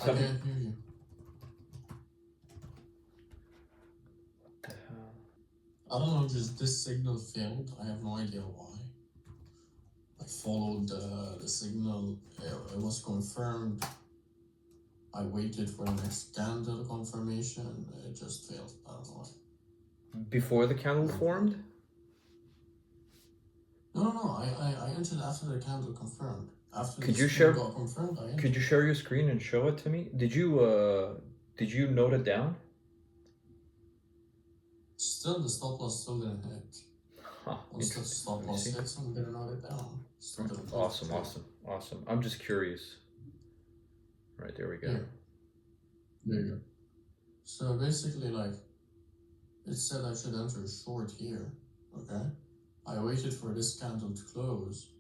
I can't hear you. I don't know, just this signal failed. I have no idea why. I followed the signal, it was confirmed. I waited for the next candle confirmation, it just failed. I don't know why. Before the candle formed? No, I entered after the candle confirmed. After Could the you screen share? got confirmed, I entered. Could you share your screen and show it to me? Did you note it down? Still, the stop loss still didn't hit. Huh, Once the stop loss hits, I'm gonna note it down. Awesome. I'm just curious. Right, there we go. Here. There you go. So basically, like, it said I should enter a short here, okay? I waited for this candle to close,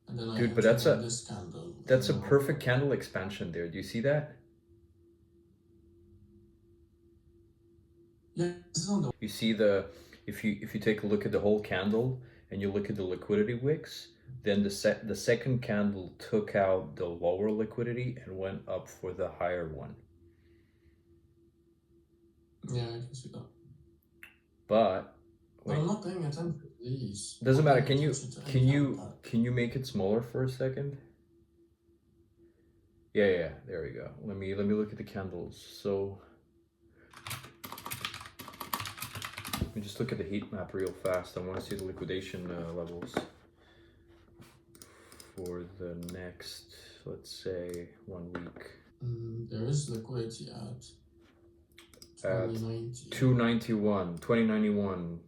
and then I Dude, but that's a this candle. That's a perfect candle expansion there. Do you see that? Yeah, this is on the. You see if you take a look at the whole candle and you look at the liquidity wicks, then the second candle took out the lower liquidity and went up for the higher one. Yeah, I can see that. But wait. I'm not paying attention to these. Doesn't matter. Can you make it smaller for a second? Yeah, there we go. Let me look at the candles. So let me just look at the heat map real fast. I want to see the liquidation levels for the next, let's say, 1 week. There is liquidity at 2090. 2091.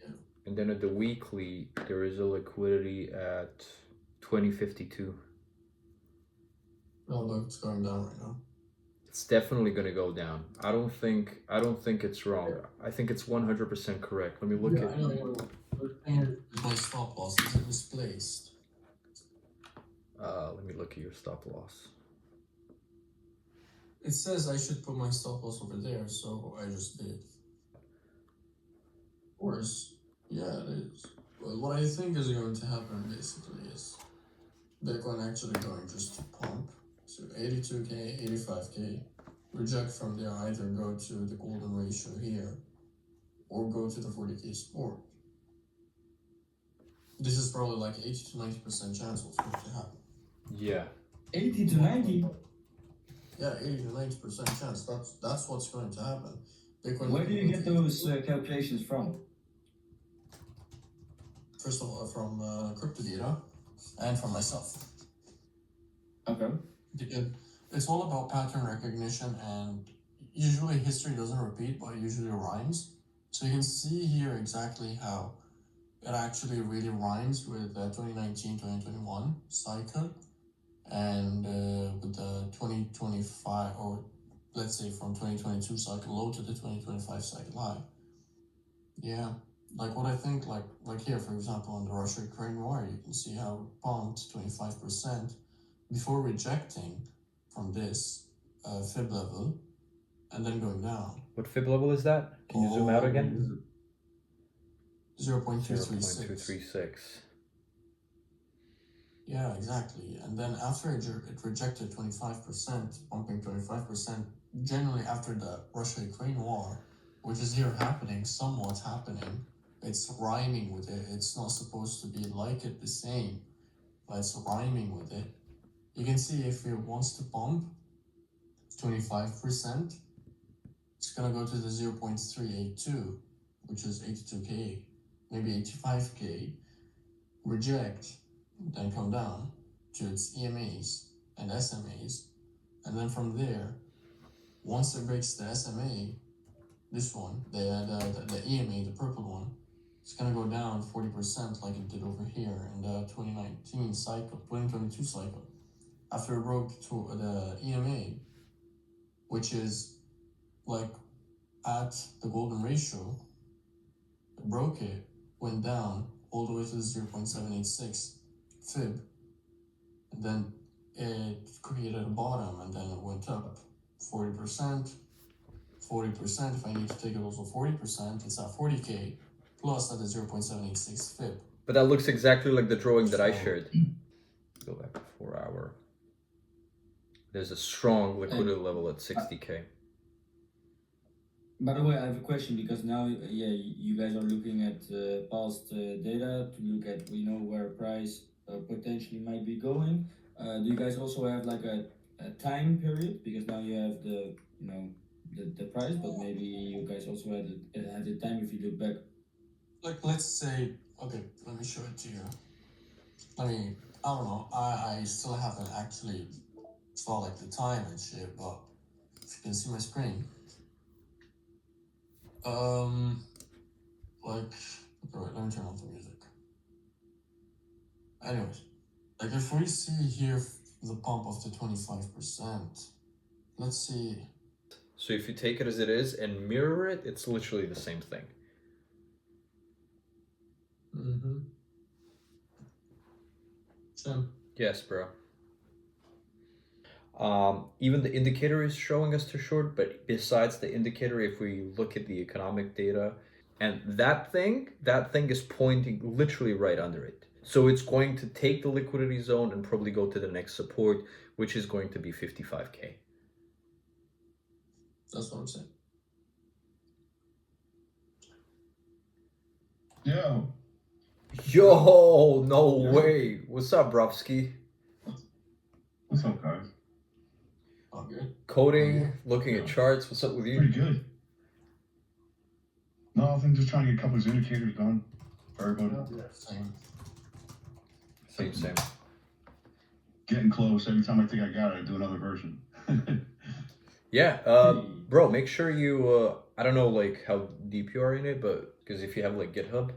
Yeah. And then at the weekly, there is a liquidity at 2052. Oh, look, it's going down right now. It's definitely going to go down. I don't think it's wrong. I think it's 100% correct. Let me look at. I know. My stop loss is misplaced. Let me look at your stop loss. It says I should put my stop loss over there, so I just did. Of course, yeah, it is. Well, what I think is going to happen basically is Bitcoin actually going just to pump. So 82K, 85K, reject from there, either go to the golden ratio here, or go to the 40K support. This is probably like 80 to 90% chance what's going to happen. Yeah. 80 to 90? Yeah, 80 to 90% chance. That's what's going to happen. Bitcoin. Where do you get those calculations from? First of all, from crypto data and from myself. Okay. It's all about pattern recognition, and usually history doesn't repeat, but it usually rhymes. So you can see here exactly how it actually really rhymes with the 2019-2021 cycle, and with the 2025, or let's say from 2022 cycle low to the 2025 cycle high. Yeah, like what I think, like here, for example, on the Russia-Ukraine war, you can see how it pumped 25% before rejecting from this fib level and then going down. What fib level is that? Can you zoom out again? 0.236. Yeah, exactly. And then after it rejected 25%, pumping 25%, generally after the Russia-Ukraine war, which is here happening, somewhat happening, it's rhyming with it. It's not supposed to be like it the same, but it's rhyming with it. You can see if it wants to pump 25%, it's gonna go to the 0.382, which is 82K, maybe 85K, reject, then come down to its EMAs and SMAs, and then from there, once it breaks the SMA, this one, the EMA, the purple one, it's gonna go down 40% like it did over here in the 2019 cycle, 2022 cycle. After it broke to the EMA, which is like at the golden ratio, it broke it, went down all the way to the 0.786 fib, and then it created a bottom, and then it went up 40%, 40%. If I need to take it also 40%, it's at 40K plus at the 0.786 fib. But that looks exactly like the drawing that I shared. Go back to 4 hour. There's a strong liquidity level at 60K. By the way, I have a question because now, yeah, you guys are looking at past data to look at where price potentially might be going. Do you guys also have like a time period? Because now you have the price, but maybe you guys also had the time if you look back. Like, let's say, okay, let me show it to you. I mean, I don't know, I still haven't actually saw like the time and shit, but if you can see my screen, like, okay, wait, let me turn off the music. Anyways, like if we see here the pump of the 25%, let's see. So if you take it as it is and mirror it, it's literally the same thing. Mm-hmm. Same. Yes, bro. Even the indicator is showing us to short, but besides the indicator, if we look at the economic data, and that thing is pointing literally right under it. So it's going to take the liquidity zone and probably go to the next support, which is going to be 55K. That's what I'm saying. Yo, no way. What's up, Brovsky? What's up, guys? All good. Coding, looking at charts. What's up with you? Pretty good. Nothing, just trying to get a couple of indicators done for everybody. Same. Same. Getting close. Every time I think I got it, I do another version. Yeah, bro, make sure you, I don't know like how deep you are in it, but because if you have like GitHub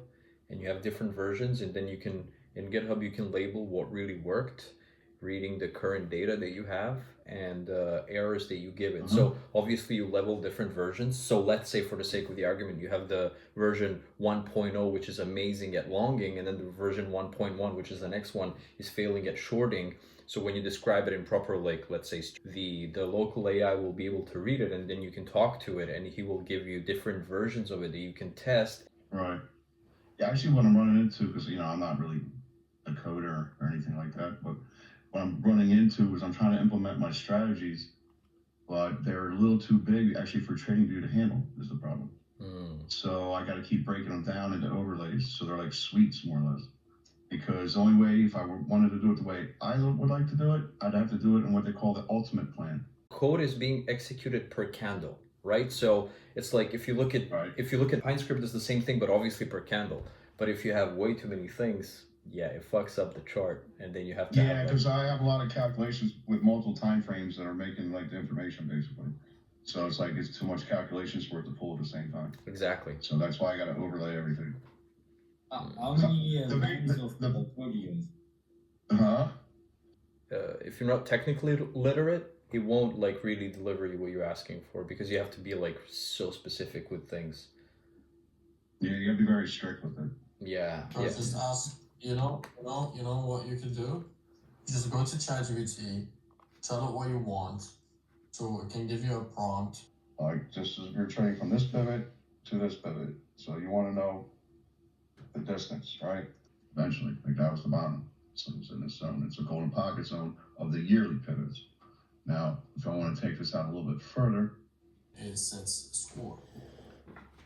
and you have different versions, and then you can, in GitHub, you can label what really worked, reading the current data that you have and errors that you give it. So obviously you level different versions. So let's say for the sake of the argument, you have the version 1.0, which is amazing at longing, and then the version 1.1, which is the next one, is failing at shorting. So when you describe it in proper, like, let's say the local AI will be able to read it, and then you can talk to it and he will give you different versions of it that you can test. Right. Yeah, actually what I'm running into, because, I'm not really a coder or anything like that, but what I'm running into is I'm trying to implement my strategies, but they're a little too big actually for TradingView to handle is the problem. So I got to keep breaking them down into overlays. So they're like suites more or less. Because the only way, if I wanted to do it the way I would like to do it, I'd have to do it in what they call the ultimate plan. Code is being executed per candle, right? So it's like if you look at PineScript is the same thing, but obviously per candle. But if you have way too many things, yeah, it fucks up the chart, and then you have to. Yeah, because I have a lot of calculations with multiple time frames that are making like the information basically. So it's like it's too much calculations for it to pull at the same time. Exactly. So that's why I got to overlay everything. How many lines of code do you use? If you're not technically literate, it won't like really deliver you what you're asking for, because you have to be like so specific with things. Yeah, you gotta be very strict with it. Yeah. Just ask, you know what you can do? Just go to ChatGPT, tell it what you want, so it can give you a prompt. Like just as we're trading from this pivot to this pivot. So you want to know the distance, right? Eventually, like that was the bottom. So it's in this zone. It's a golden pocket zone of the yearly pivots. Now, if I want to take this out a little bit further, it sets score.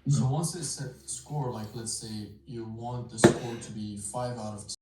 So once it sets score, like let's say you want the score to be 5 out of